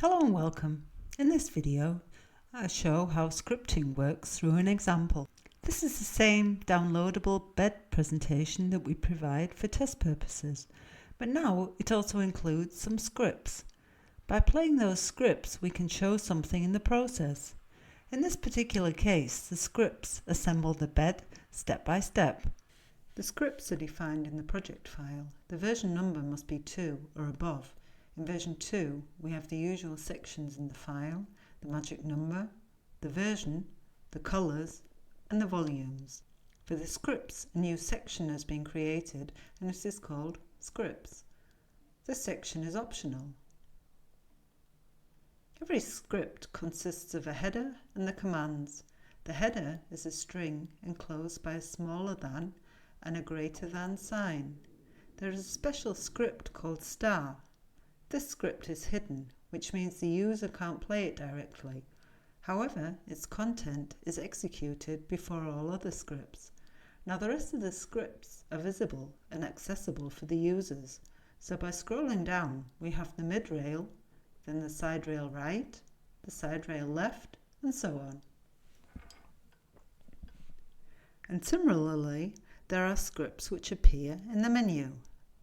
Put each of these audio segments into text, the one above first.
Hello and welcome. In this video, I show how scripting works through an example. This is the same downloadable bed presentation that we provide for test purposes, but now it also includes some scripts. By playing those scripts, we can show something in the process. In this particular case, the scripts assemble the bed step by step. The scripts are defined in the project file. The version number must be 2 or above. In version 2, we have the usual sections in the file, the magic number, the version, the colours, and the volumes. For the scripts, a new section has been created and it is called Scripts. This section is optional. Every script consists of a header and the commands. The header is a string enclosed by a smaller than and a greater than sign. There is a special script called star. This script is hidden, which means the user can't play it directly. However, its content is executed before all other scripts. Now the rest of the scripts are visible and accessible for the users. So by scrolling down, we have the mid rail, then the side rail right, the side rail left, and so on. And similarly, there are scripts which appear in the menu: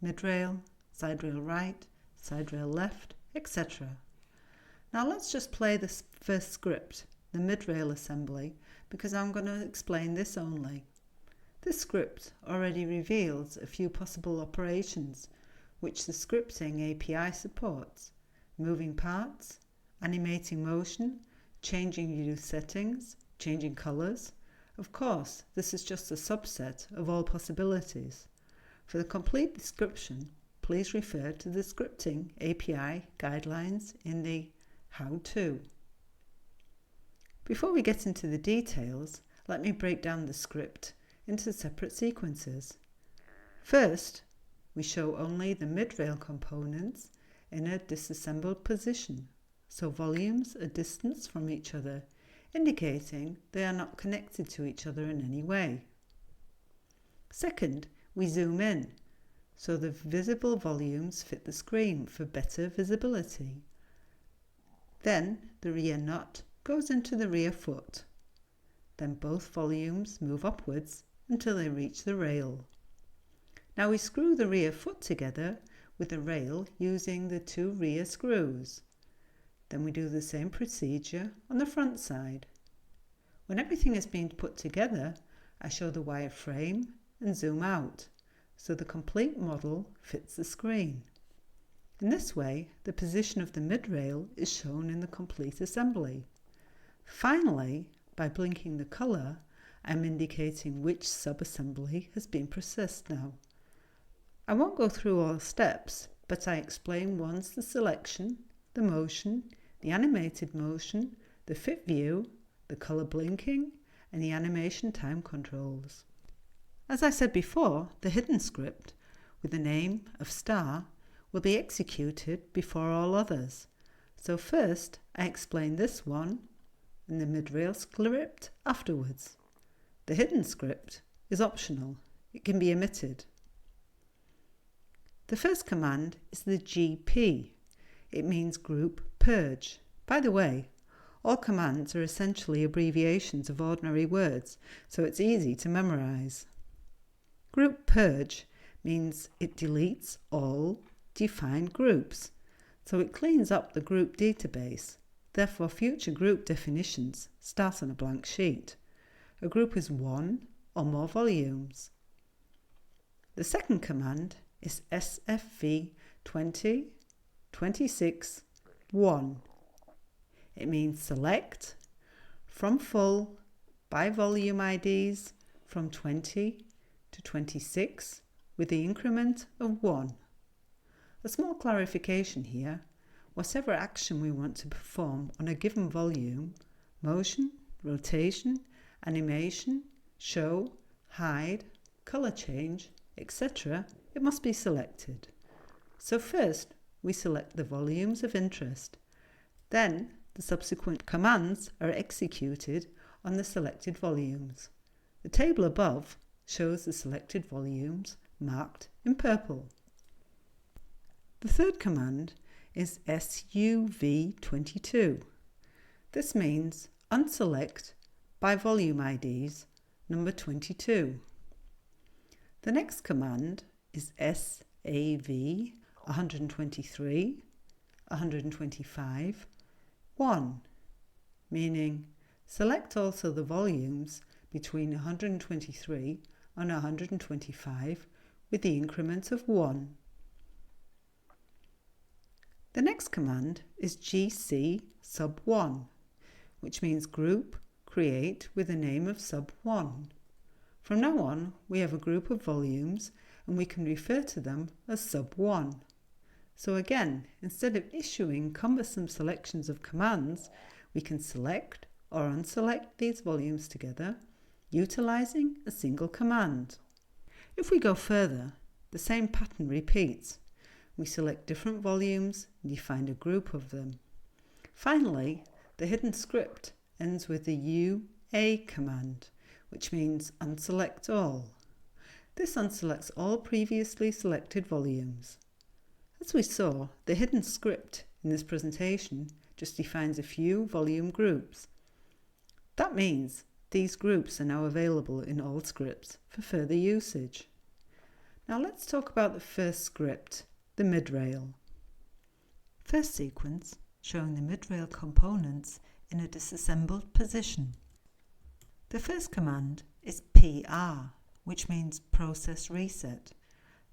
mid rail, side rail right, side rail left, etc. Now let's just play this first script, the mid-rail assembly, because I'm going to explain this only. This script already reveals a few possible operations which the scripting API supports: moving parts, animating motion, changing view settings, changing colors. Of course, this is just a subset of all possibilities. For the complete description, please refer to the scripting API guidelines in the How-To. Before we get into the details, let me break down the script into separate sequences. First, we show only the mid-rail components in a disassembled position, so volumes are distanced from each other, indicating they are not connected to each other in any way. Second, we zoom in, so the visible volumes fit the screen for better visibility. Then the rear nut goes into the rear foot. Then both volumes move upwards until they reach the rail. Now we screw the rear foot together with the rail using the 2 rear screws. Then we do the same procedure on the front side. When everything has been put together, I show the wireframe and zoom out, so the complete model fits the screen. In this way, the position of the mid-rail is shown in the complete assembly. Finally, by blinking the colour, I'm indicating which sub-assembly has been processed now. I won't go through all steps, but I explain once the selection, the motion, the animated motion, the fit view, the colour blinking, and the animation time controls. As I said before, the hidden script with the name of star will be executed before all others. So first I explain this one and the mid-rail script afterwards. The hidden script is optional. It can be omitted. The first command is the GP. It means group purge. By the way, all commands are essentially abbreviations of ordinary words, so it's easy to memorize. Group purge means it deletes all defined groups, so it cleans up the group database. Therefore, future group definitions start on a blank sheet. A group is 1 or more volumes. The second command is SFV 2026-1. It means select from full by volume IDs from 20 to 26 with the increment of 1. A small clarification here: whatever action we want to perform on a given volume, motion, rotation, animation, show, hide, colour change, etc., it must be selected. So first we select the volumes of interest. Then the subsequent commands are executed on the selected volumes. The table above shows the selected volumes marked in purple. The third command is SUV22. This means unselect by volume IDs number 22. The next command is SAV 123, 125, 1, meaning select also the volumes between 123 and 125 with the increment of 1. The next command is GC sub 1, which means group create with the name of sub 1. From now on, we have a group of volumes and we can refer to them as sub 1. So again, instead of issuing cumbersome selections of commands, we can select or unselect these volumes together, utilizing a single command. If we go further, the same pattern repeats. We select different volumes and define a group of them. Finally, the hidden script ends with the UA command, which means unselect all. This unselects all previously selected volumes. As we saw, the hidden script in this presentation just defines a few volume groups. That means these groups are now available in all scripts for further usage. Now let's talk about the first script, the midrail. First sequence showing the midrail components in a disassembled position. The first command is PR, which means process reset.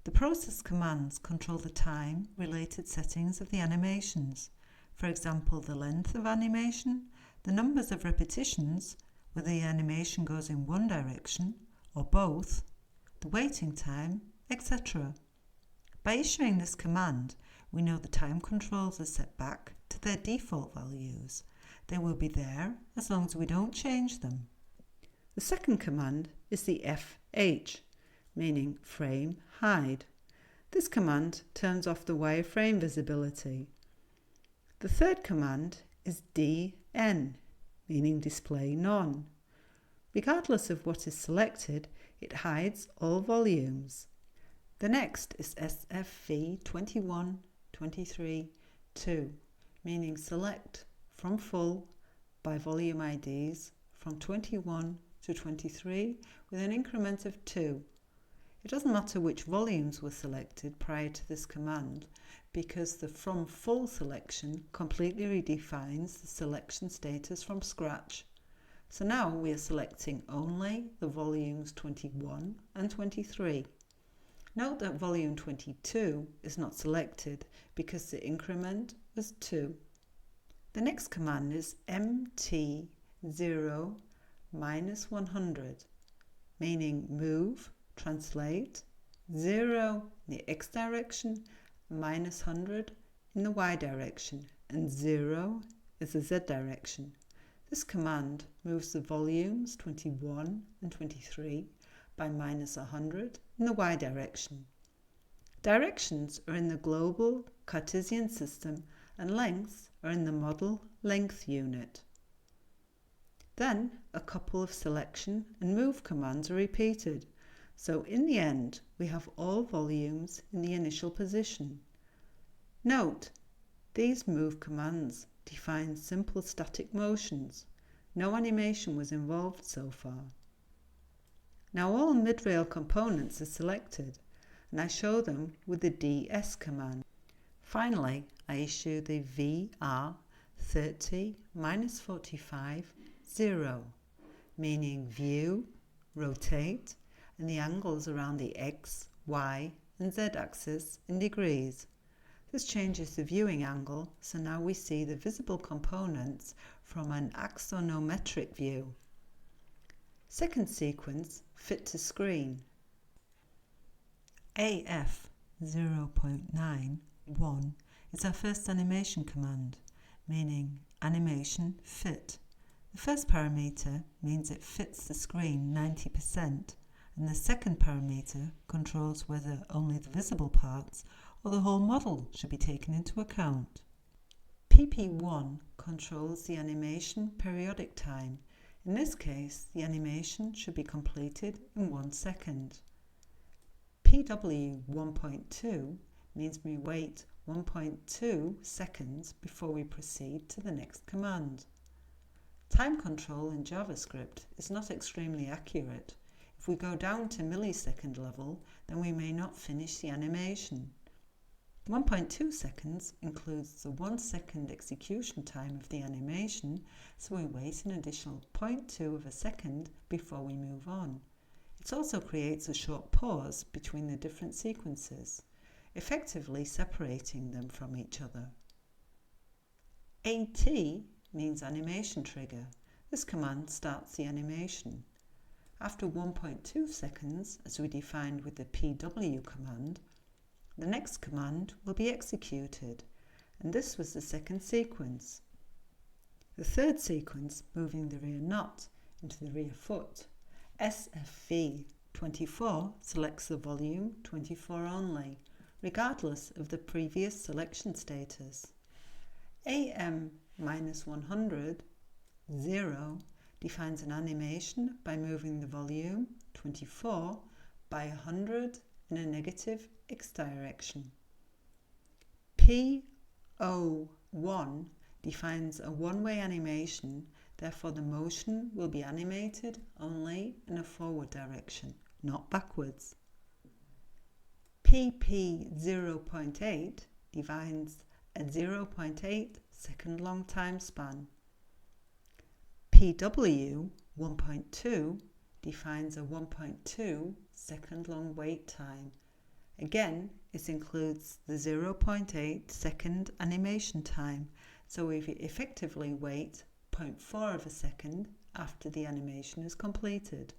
The process commands control the time-related settings of the animations. For example, the length of animation, the numbers of repetitions, whether the animation goes in one direction or both, the waiting time, etc. By issuing this command, we know the time controls are set back to their default values. They will be there as long as we don't change them. The second command is the FH, meaning frame hide. This command turns off the wireframe visibility. The third command is DN, meaning display none. Regardless of what is selected, it hides all volumes. The next is SFV 21, 23, 2, meaning select from full by volume IDs from 21 to 23 with an increment of 2. It doesn't matter which volumes were selected prior to this command because the from full selection completely redefines the selection status from scratch. So now we are selecting only the volumes 21 and 23. Note that volume 22 is not selected because the increment was 2. The next command is MT0 minus 100, meaning move, translate, 0 in the X direction, minus 100 in the Y direction, and 0 is the Z direction. This command moves the volumes 21 and 23 by minus 100 in the Y direction. Directions are in the global Cartesian system and lengths are in the model length unit. Then a couple of selection and move commands are repeated. So in the end, we have all volumes in the initial position. Note, these move commands define simple static motions. No animation was involved so far. Now all mid-rail components are selected, and I show them with the DS command. Finally, I issue the VR30 minus 45 0, meaning view, rotate, and the angles around the X, Y, and Z axis in degrees. This changes the viewing angle, so now we see the visible components from an axonometric view. Second sequence, fit to screen. AF 0.91 is our first animation command, meaning animation fit. The first parameter means it fits the screen 90%, and the second parameter controls whether only the visible parts or the whole model should be taken into account. PP1 controls the animation periodic time. In this case, the animation should be completed in 1 second. PW1.2 means we wait 1.2 seconds before we proceed to the next command. Time control in JavaScript is not extremely accurate. If we go down to millisecond level, then we may not finish the animation. 1.2 seconds includes the 1 second execution time of the animation, so we wait an additional 0.2 of a second before we move on. It also creates a short pause between the different sequences, effectively separating them from each other. AT means animation trigger. This command starts the animation. After 1.2 seconds, as we defined with the PW command, the next command will be executed, and this was the second sequence. The third sequence, moving the rear nut into the rear foot. SFV 24 selects the volume 24 only, regardless of the previous selection status. AM-100 0 defines an animation by moving the volume 24 by 100 in a negative X direction. PO1 defines a one-way animation, therefore the motion will be animated only in a forward direction, not backwards. PP 0.8 defines a 0.8 second long time span. PW 1.2 defines a 1.2 second long wait time. Again, it includes the 0.8 second animation time, so we effectively wait 0.4 of a second after the animation is completed.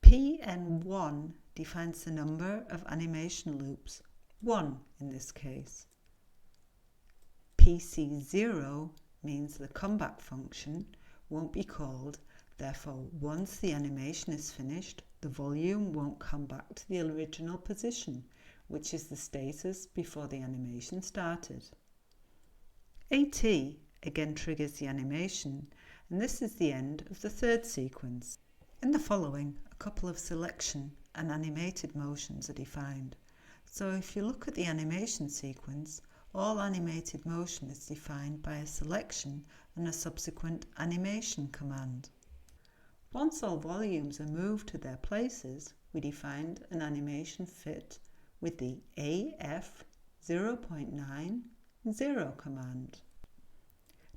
PN1 defines the number of animation loops, 1 in this case. PC0 means the comeback function won't be called, therefore once the animation is finished, the volume won't come back to the original position, which is the status before the animation started. AT again triggers the animation, and this is the end of the third sequence. In the following, a couple of selection and animated motions are defined. So if you look at the animation sequence, all animated motion is defined by a selection and a subsequent animation command. Once all volumes are moved to their places, we defined an animation fit with the AF 0.90 command.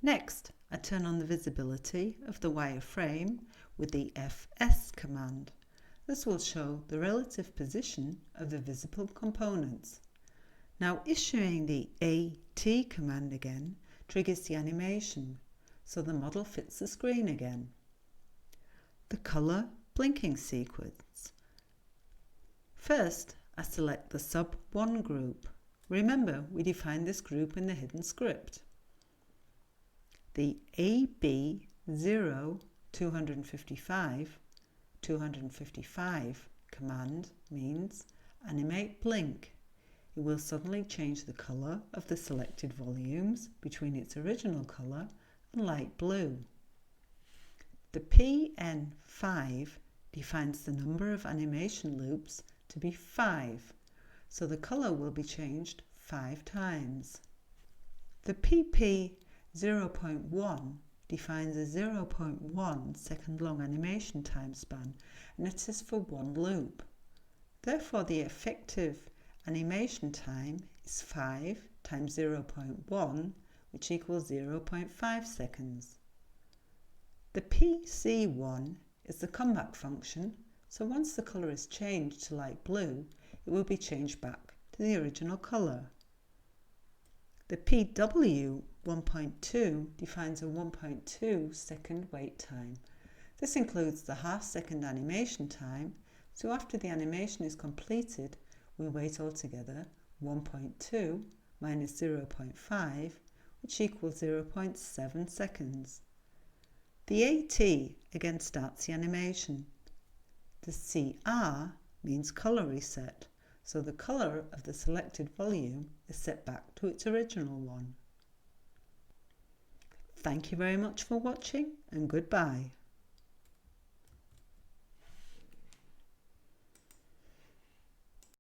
Next, I turn on the visibility of the wireframe with the FS command. This will show the relative position of the visible components. Now issuing the AT command again triggers the animation, so the model fits the screen again. The color blinking sequence. First, I select the sub1 group. Remember, we defined this group in the hidden script. The AB0 255 command means animate blink. It will suddenly change the color of the selected volumes between its original color and light blue. The PN5 defines the number of animation loops to be 5, so the color will be changed 5 times. The PP 0.1 defines a 0.1 second long animation time span, and it is for one loop. Therefore, the effective animation time is 5 times 0.1, which equals 0.5 seconds. The PC1 is the comeback function, so once the color is changed to light blue, it will be changed back to the original color. The PW 1.2 defines a 1.2 second wait time. This includes the half-second animation time, so after the animation is completed, we wait altogether 1.2 minus 0.5, which equals 0.7 seconds. The AT again starts the animation. The CR means color reset, so the color of the selected volume is set back to its original one. Thank you very much for watching, and goodbye.